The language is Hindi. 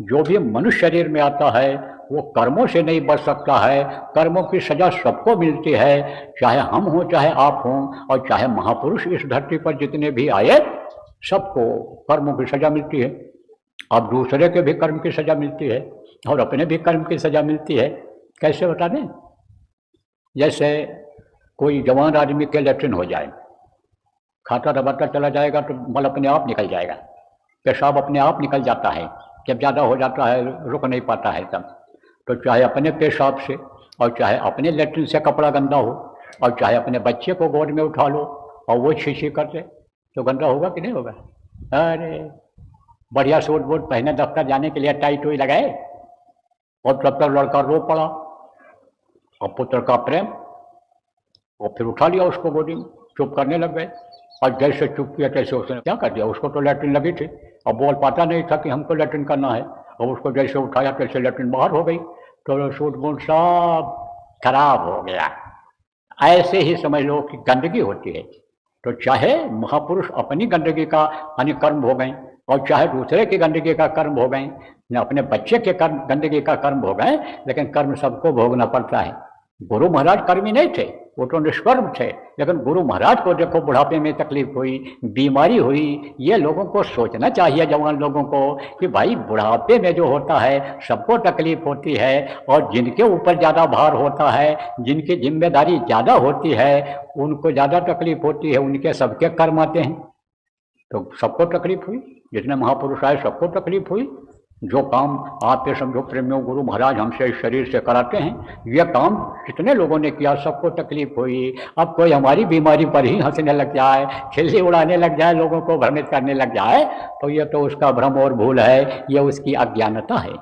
जो भी मनुष्य शरीर में आता है वो कर्मों से नहीं बच सकता है। कर्मों की सजा सबको मिलती है, चाहे हम हों चाहे आप हों, और चाहे महापुरुष इस धरती पर जितने भी आए सबको कर्मों की सजा मिलती है। अब दूसरे के भी कर्म की सजा मिलती है और अपने भी कर्म की सजा मिलती है। कैसे बता दें? जैसे कोई जवान आदमी के लैट्रिन हो जाए, खाता दबाता चला जाएगा तो मल अपने आप निकल जाएगा, पेशाब अपने आप निकल जाता है। जब ज़्यादा हो जाता है रुक नहीं पाता है तब, तो चाहे अपने पेशाब से और चाहे अपने लैट्रिन से कपड़ा गंदा हो और चाहे अपने बच्चे को गोद में उठा लो और वो छी करते, तो गंदा होगा कि नहीं होगा? अरे बढ़िया सूट बूट पहने दफ्तर जाने के लिए टाई टोई लगाए और तब तक लड़का रो पड़ा और पुत्र का प्रेम, और फिर उठा लिया उसको गोदी में, चुप करने लग गए। और जैसे चुप किया तैसे उसने क्या कर दिया, उसको तो लैट्रिन लगी थी, अब बोल पाता नहीं था कि हमको लैट्रिन करना है, और उसको जैसे उठाया तैसे लैट्रिन बाहर हो गई, तो सूट बूट सब खराब हो गया। ऐसे ही समझ लो कि गंदगी होती है। तो चाहे महापुरुष अपनी गंदगी का यानी कर्म भोगें और चाहे दूसरे की गंदगी का कर्म भोगें, अपने बच्चे के कर्म गंदगी का कर्म भोगें, लेकिन कर्म सबको भोगना पड़ता है। गुरु महाराज कर्मी नहीं थे, वो तो निष्कर्म थे, लेकिन गुरु महाराज को देखो बुढ़ापे में तकलीफ हुई, बीमारी हुई। ये लोगों को सोचना चाहिए, जवान लोगों को, कि भाई बुढ़ापे में जो होता है सबको तकलीफ होती है, और जिनके ऊपर ज़्यादा भार होता है, जिनकी जिम्मेदारी ज़्यादा होती है, उनको ज़्यादा तकलीफ होती है, उनके सबके कर्म आते हैं। तो सबको तकलीफ हुई, जितने महापुरुष आए सबको तकलीफ हुई। जो काम आप ये समझो प्रेमियों गुरु महाराज हमसे इस शरीर से कराते हैं, ये काम कितने लोगों ने किया, सबको तकलीफ हुई। अब कोई हमारी बीमारी पर ही हंसने लग जाए, खिल्ली उड़ाने लग जाए, लोगों को भ्रमित करने लग जाए, तो ये तो उसका भ्रम और भूल है, ये उसकी अज्ञानता है।